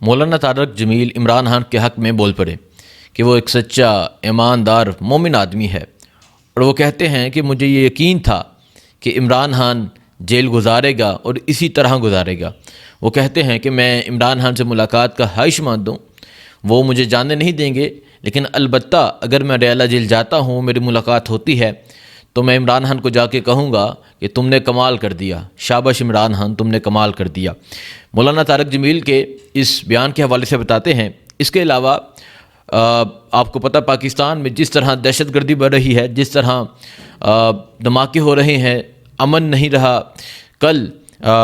مولانا طارق جمیل عمران خان کے حق میں بول پڑے کہ وہ ایک سچا ایماندار مومن آدمی ہے، اور وہ کہتے ہیں کہ مجھے یہ یقین تھا کہ عمران خان جیل گزارے گا اور اسی طرح گزارے گا۔ وہ کہتے ہیں کہ میں عمران خان سے ملاقات کا خواہش مند ہوں، وہ مجھے جانے نہیں دیں گے، لیکن البتہ اگر میں اڈیالہ جیل جاتا ہوں، میری ملاقات ہوتی ہے، تو میں عمران خان کو جا کے کہوں گا کہ تم نے کمال کر دیا، شاباش عمران خان، تم نے کمال کر دیا۔ مولانا طارق جمیل کے اس بیان کے حوالے سے بتاتے ہیں۔ اس کے علاوہ آپ کو پتہ پاکستان میں جس طرح دہشت گردی بڑھ رہی ہے، جس طرح دھماکے ہو رہے ہیں، امن نہیں رہا۔ کل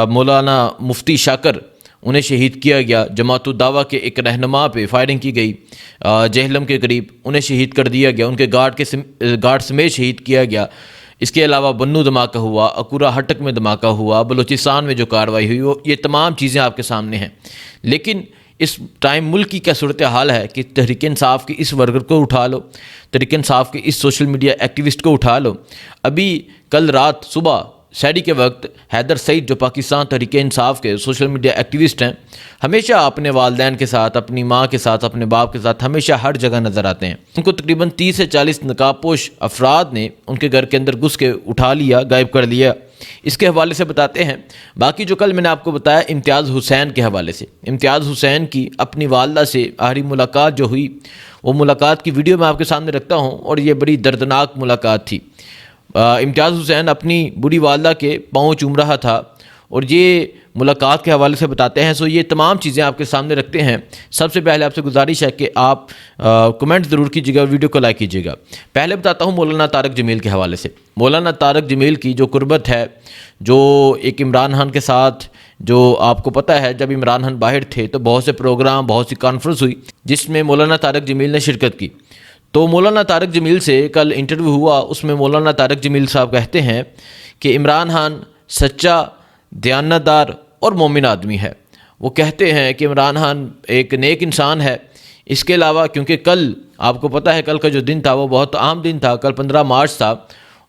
مولانا مفتی شاکر انہیں شہید کیا گیا، جماعت الدعوہ کے ایک رہنما پہ فائرنگ کی گئی جہلم کے قریب، انہیں شہید کر دیا گیا، ان کے گارڈ سمیت شہید کیا گیا۔ اس کے علاوہ بنو دھماکہ ہوا، اکورا ہٹک میں دھماکہ ہوا، بلوچستان میں جو کارروائی ہوئی، یہ تمام چیزیں آپ کے سامنے ہیں۔ لیکن اس ٹائم ملک کی کیا صورتحال ہے کہ تحریک انصاف کے اس ورکر کو اٹھا لو، تحریک انصاف کے اس سوشل میڈیا ایکٹیوسٹ کو اٹھا لو۔ ابھی کل رات صبح سحری کے وقت حیدر سعید جو پاکستان تحریک انصاف کے سوشل میڈیا ایکٹیوسٹ ہیں، ہمیشہ اپنے والدین کے ساتھ، اپنی ماں کے ساتھ، اپنے باپ کے ساتھ ہمیشہ ہر جگہ نظر آتے ہیں۔ ان کو تقریباً 30 سے 40 نقاب پوش افراد نے ان کے گھر کے اندر گھس کے اٹھا لیا، غائب کر لیا۔ اس کے حوالے سے بتاتے ہیں۔ باقی جو کل میں نے آپ کو بتایا امتیاز حسین کے حوالے سے، امتیاز حسین کی اپنی والدہ سے آخری ملاقات جو ہوئی، وہ ملاقات کی ویڈیو میں آپ کے سامنے رکھتا ہوں، اور یہ بڑی دردناک ملاقات تھی۔ امتیاز حسین اپنی بوڑھی والدہ کے پاؤں چوم رہا تھا، اور یہ ملاقات کے حوالے سے بتاتے ہیں۔ سو یہ تمام چیزیں آپ کے سامنے رکھتے ہیں۔ سب سے پہلے آپ سے گزارش ہے کہ آپ کمنٹ ضرور کیجیے گا، ویڈیو کو لائک کیجیے گا۔ پہلے بتاتا ہوں مولانا طارق جمیل کے حوالے سے۔ مولانا طارق جمیل کی جو قربت ہے، جو ایک عمران خان کے ساتھ، جو آپ کو پتہ ہے جب عمران خان باہر تھے تو بہت سے پروگرام، بہت سی کانفرنس ہوئی جس میں مولانا طارق جمیل نے شرکت کی۔ تو مولانا طارق جمیل سے کل انٹرویو ہوا، اس میں مولانا طارق جمیل صاحب کہتے ہیں کہ عمران خان سچا، دیانتدار اور مومن آدمی ہے۔ وہ کہتے ہیں کہ عمران خان ایک نیک انسان ہے۔ اس کے علاوہ کیونکہ کل آپ کو پتہ ہے کل کا جو دن تھا وہ بہت اہم دن تھا، کل 15 مارچ تھا،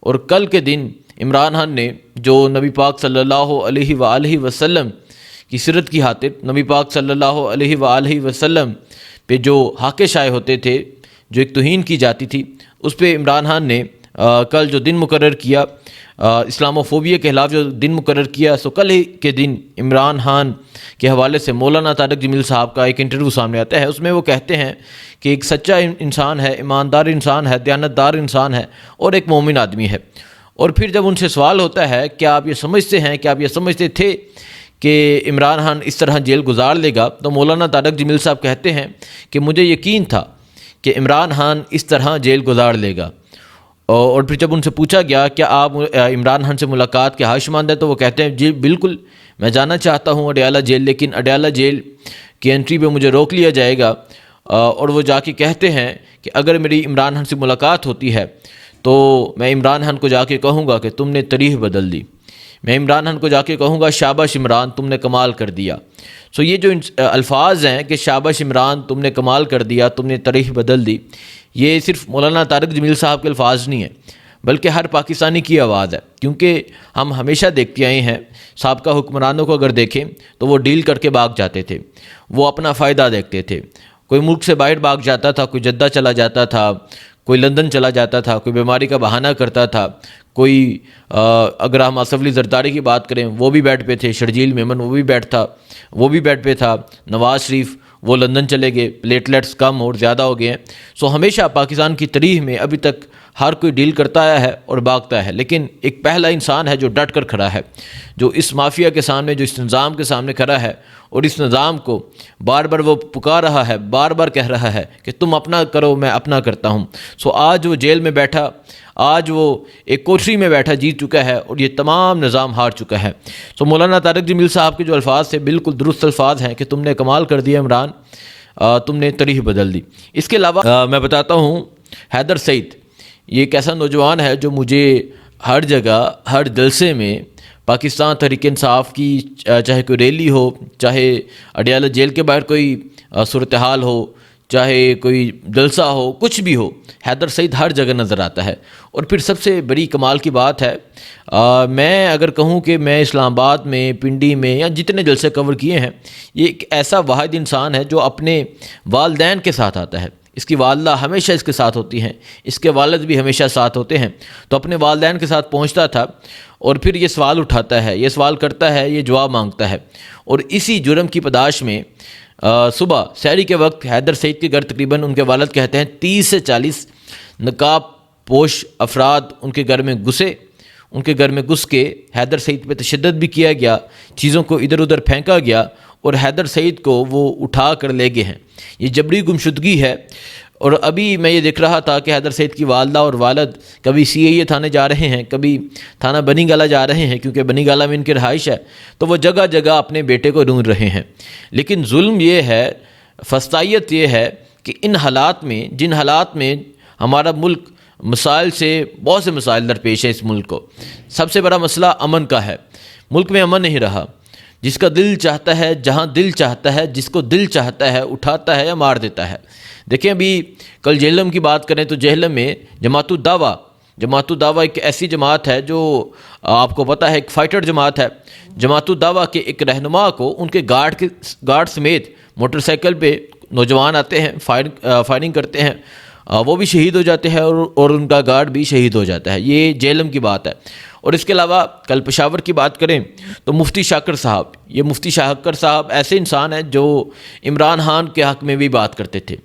اور کل کے دن عمران خان نے جو نبی پاک صلی اللہ علیہ وآلہ وسلم کی سیرت کی خاطر، نبی پاک صلی اللہ علیہ وآلہ وسلم پہ جو حق شائع ہوتے تھے، جو ایک توہین کی جاتی تھی، اس پہ عمران خان نے کل جو دن مقرر کیا، اسلاموفوبیا کے خلاف جو دن مقرر کیا، سو کل ہی کے دن عمران خان کے حوالے سے مولانا طارق جمیل صاحب کا ایک انٹرویو سامنے آتا ہے۔ اس میں وہ کہتے ہیں کہ ایک سچا انسان ہے، ایماندار انسان ہے، دیانتدار انسان ہے، اور ایک مومن آدمی ہے۔ اور پھر جب ان سے سوال ہوتا ہے کیا آپ یہ سمجھتے ہیں، کیا آپ یہ سمجھتے تھے کہ عمران خان اس طرح جیل گزار لے گا، تو مولانا طارق جمیل صاحب کہتے ہیں کہ مجھے یقین تھا کہ عمران خان اس طرح جیل گزار لے گا۔ اور پھر جب ان سے پوچھا گیا کہ آپ عمران خان سے ملاقات کے خواہش مند ہیں، تو وہ کہتے ہیں جی بالکل، میں جانا چاہتا ہوں اڈیالہ جیل، لیکن اڈیالہ جیل کی انٹری پہ مجھے روک لیا جائے گا۔ اور وہ جا کے کہتے ہیں کہ اگر میری عمران خان سے ملاقات ہوتی ہے تو میں عمران خان کو جا کے کہوں گا کہ تم نے تاریخ بدل دی، میں عمران خان کو جا کے کہوں گا شاباش عمران، تم نے کمال کر دیا۔ سو یہ جو الفاظ ہیں کہ شاباش عمران، تم نے کمال کر دیا، تم نے تاریخ بدل دی، یہ صرف مولانا طارق جمیل صاحب کے الفاظ نہیں ہیں، بلکہ ہر پاکستانی کی آواز ہے۔ کیونکہ ہم ہمیشہ دیکھتے آئے ہیں، سابقہ حکمرانوں کو اگر دیکھیں تو وہ ڈیل کر کے بھاگ جاتے تھے، وہ اپنا فائدہ دیکھتے تھے۔ کوئی ملک سے باہر بھاگ جاتا تھا، کوئی جدہ چلا جاتا تھا، کوئی لندن چلا جاتا تھا، کوئی بیماری کا بہانہ کرتا تھا، کوئی اگر ہم آصف علی زرداری کی بات کریں وہ بھی بیڈ پہ تھے، شرجیل میمن وہ بھی بیڈ پہ تھا، نواز شریف وہ لندن چلے گئے، پلیٹلیٹس کم اور زیادہ ہو گئے ہیں۔ سو ہمیشہ پاکستان کی تاریخ میں ابھی تک ہر کوئی ڈیل کرتا آیا ہے اور بھاگتا ہے، لیکن ایک پہلا انسان ہے جو ڈٹ کر کھڑا ہے، جو اس مافیا کے سامنے، جو اس نظام کے سامنے کھڑا ہے، اور اس نظام کو بار بار وہ پکار رہا ہے، بار بار کہہ رہا ہے کہ تم اپنا کرو، میں اپنا کرتا ہوں۔ سو آج وہ جیل میں بیٹھا، آج وہ ایک کوٹری میں بیٹھا جیت چکا ہے، اور یہ تمام نظام ہار چکا ہے۔ سو مولانا طارق جمیل صاحب کے جو الفاظ تھے بالکل درست الفاظ ہیں کہ تم نے کمال کر دیا عمران، تم نے تاریخ بدل دی۔ اس کے علاوہ میں بتاتا ہوں حیدر سعید، یہ ایک ایسا نوجوان ہے جو مجھے ہر جگہ، ہر جلسے میں پاکستان تحریک انصاف کی چاہے کوئی ریلی ہو، چاہے اڈیالہ جیل کے باہر کوئی صورتحال ہو، چاہے کوئی جلسہ ہو، کچھ بھی ہو، حیدر سعید ہر جگہ نظر آتا ہے۔ اور پھر سب سے بڑی کمال کی بات ہے، میں اگر کہوں کہ میں اسلام آباد میں، پنڈی میں یا جتنے جلسے کور کیے ہیں، یہ ایک ایسا واحد انسان ہے جو اپنے والدین کے ساتھ آتا ہے۔ اس کی والدہ ہمیشہ اس کے ساتھ ہوتی ہیں، اس کے والد بھی ہمیشہ ساتھ ہوتے ہیں، تو اپنے والدین کے ساتھ پہنچتا تھا اور پھر یہ سوال اٹھاتا ہے، یہ سوال کرتا ہے، یہ جواب مانگتا ہے۔ اور اسی جرم کی پاداش میں صبح سحری کے وقت حیدر سعید کے گھر تقریباً ان کے والد کہتے ہیں 30 سے 40 نقاب پوش افراد ان کے گھر میں گھسے۔ ان کے گھر میں گھس کے حیدر سعید پہ تشدد بھی کیا گیا، چیزوں کو ادھر ادھر پھینکا گیا اور حیدر سعید کو وہ اٹھا کر لے گئے ہیں۔ یہ جبری گمشدگی ہے۔ اور ابھی میں یہ دیکھ رہا تھا کہ حیدر سعید کی والدہ اور والد کبھی CIA تھانے جا رہے ہیں، کبھی تھانہ بنی گالہ جا رہے ہیں، کیونکہ بنی گالہ میں ان کی رہائش ہے، تو وہ جگہ جگہ اپنے بیٹے کو ڈھونڈ رہے ہیں۔ لیکن ظلم یہ ہے، فسطائیت یہ ہے کہ ان حالات میں، جن حالات میں ہمارا ملک مسائل سے، بہت سے مسائل درپیش ہیں، اس ملک کو سب سے بڑا مسئلہ امن کا ہے۔ ملک میں امن نہیں رہا۔ جس کا دل چاہتا ہے، جہاں دل چاہتا ہے، جس کو دل چاہتا ہے اٹھاتا ہے یا مار دیتا ہے۔ دیکھیں ابھی کل جہلم کی بات کریں تو جہلم میں جماعت الدعوہ ایک ایسی جماعت ہے جو آپ کو پتہ ہے ایک فائٹر جماعت ہے۔ جماعت الدعوہ کے ایک رہنما کو ان کے گارڈ سمیت موٹر سائیکل پہ نوجوان آتے ہیں، فائرنگ کرتے ہیں، وہ بھی شہید ہو جاتے ہیں اور ان کا گارڈ بھی شہید ہو جاتا ہے۔ یہ جہلم کی بات ہے۔ اور اس کے علاوہ کل پشاور کی بات کریں تو مفتی شاکر صاحب، یہ مفتی شاکر صاحب ایسے انسان ہیں جو عمران خان کے حق میں بھی بات کرتے تھے،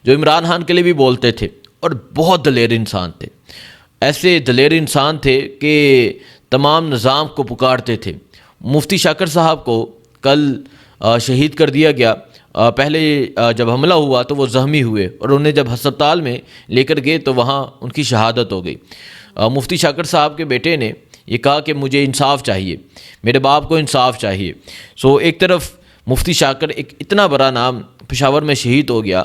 جو عمران خان کے لیے بھی بولتے تھے، اور بہت دلیر انسان تھے۔ ایسے دلیر انسان تھے کہ تمام نظام کو پکارتے تھے۔ مفتی شاکر صاحب کو کل شہید کر دیا گیا۔ پہلے جب حملہ ہوا تو وہ زخمی ہوئے اور انہیں جب ہسپتال میں لے کر گئے تو وہاں ان کی شہادت ہو گئی۔ مفتی شاکر صاحب کے بیٹے نے یہ کہا کہ مجھے انصاف چاہیے، میرے باپ کو انصاف چاہیے۔ ایک طرف مفتی شاکر ایک اتنا بڑا نام پشاور میں شہید ہو گیا،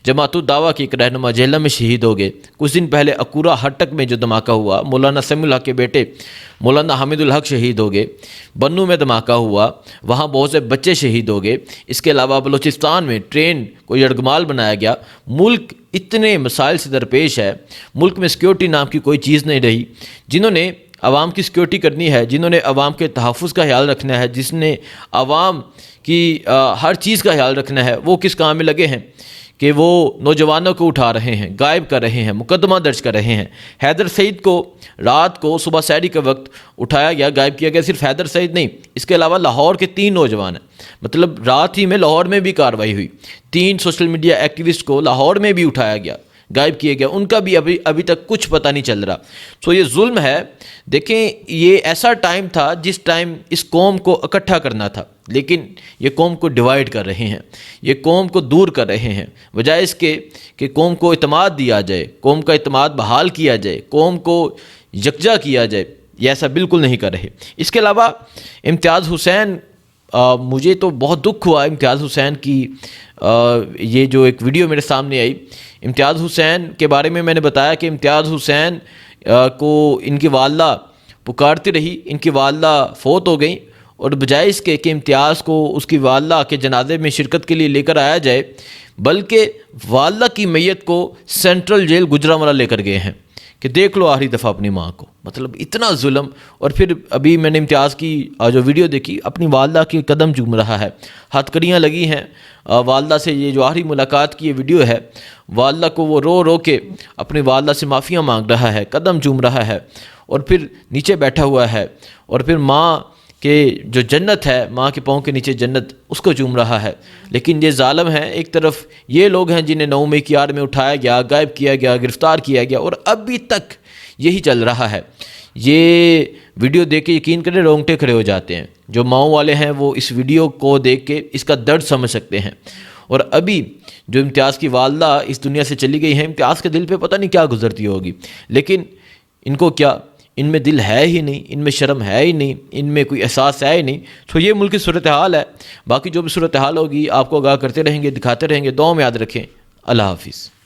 جماعت الدعوہ کے ایک رہنما جہلم میں شہید ہو گئے۔ کچھ دن پہلے اکورا ہٹک میں جو دھماکہ ہوا، مولانا سمیع الحق کے بیٹے مولانا حامد الحق شہید ہو گئے۔ بنوں میں دھماکہ ہوا، وہاں بہت سے بچے شہید ہو گئے۔ اس کے علاوہ بلوچستان میں ٹرین کو یرغمال بنایا گیا۔ ملک اتنے مسائل سے درپیش ہے، ملک میں سیکیورٹی نام کی کوئی چیز نہیں رہی۔ جنہوں نے عوام کی سیکیورٹی کرنی ہے، جنہوں نے عوام کے تحفظ کا خیال رکھنا ہے، جس نے عوام کی ہر چیز کا خیال رکھنا ہے، وہ کس کام میں لگے ہیں کہ وہ نوجوانوں کو اٹھا رہے ہیں، غائب کر رہے ہیں، مقدمہ درج کر رہے ہیں۔ حیدر سعید کو رات کو صبح سحری کے وقت اٹھایا گیا، غائب کیا گیا۔ صرف حیدر سعید نہیں، اس کے علاوہ لاہور کے 3 نوجوان ہیں، مطلب رات ہی میں لاہور میں بھی کارروائی ہوئی۔ 3 سوشل میڈیا ایکٹیوسٹ کو لاہور میں بھی اٹھایا گیا، غائب کیا گیا، ان کا بھی ابھی تک کچھ پتہ نہیں چل رہا۔ یہ ظلم ہے۔ دیکھیں یہ ایسا ٹائم تھا جس ٹائم اس قوم کو اکٹھا کرنا تھا، لیکن یہ قوم کو ڈیوائیڈ کر رہے ہیں، یہ قوم کو دور کر رہے ہیں، بجائے اس کے کہ قوم کو اعتماد دیا جائے، قوم کا اعتماد بحال کیا جائے، قوم کو یکجا کیا جائے، یہ ایسا بالکل نہیں کر رہے۔ اس کے علاوہ امتیاز حسین، مجھے تو بہت دکھ ہوا امتیاز حسین کی یہ جو ایک ویڈیو میرے سامنے آئی۔ امتیاز حسین کے بارے میں نے بتایا کہ امتیاز حسین کو ان کی والدہ پکارتی رہی، ان کی والدہ فوت ہو گئیں، اور بجائے اس کے کہ امتیاز کو اس کی والدہ کے جنازے میں شرکت کے لیے لے کر آیا جائے، بلکہ والدہ کی میت کو سینٹرل جیل گجرانوالہ لے کر گئے ہیں کہ دیکھ لو آخری دفعہ اپنی ماں کو۔ مطلب اتنا ظلم۔ اور پھر ابھی میں نے امتیاز کی جو ویڈیو دیکھی، اپنی والدہ کے قدم چوم رہا ہے، ہتھ کڑیاں لگی ہیں والدہ سے۔ یہ جو آخری ملاقات کی یہ ویڈیو ہے، والدہ کو وہ رو رو کے اپنی والدہ سے معافیاں مانگ رہا ہے، قدم چوم رہا ہے، اور پھر نیچے بیٹھا ہوا ہے، اور پھر ماں کہ جو جنت ہے، ماں کے پاؤں کے نیچے جنت، اس کو چوم رہا ہے۔ لیکن یہ ظالم ہیں، ایک طرف یہ لوگ ہیں جنہیں 9 مئی کی آڑ میں اٹھایا گیا، غائب کیا گیا، گرفتار کیا گیا، اور ابھی تک یہی چل رہا ہے۔ یہ ویڈیو دیکھ کے یقین کریں رونگٹے کھڑے ہو جاتے ہیں۔ جو ماؤں والے ہیں وہ اس ویڈیو کو دیکھ کے اس کا درد سمجھ سکتے ہیں۔ اور ابھی جو امتیاز کی والدہ اس دنیا سے چلی گئی ہیں، امتیاز کے دل پہ پتہ نہیں کیا گزرتی ہوگی، لیکن ان کو کیا، ان میں دل ہے ہی نہیں، ان میں شرم ہے ہی نہیں، ان میں کوئی احساس ہے ہی نہیں۔ تو یہ ملک کی صورتحال ہے۔ باقی جو بھی صورتحال ہوگی آپ کو آگاہ کرتے رہیں گے، دکھاتے رہیں گے۔ دعاؤں میں یاد رکھیں۔ اللہ حافظ۔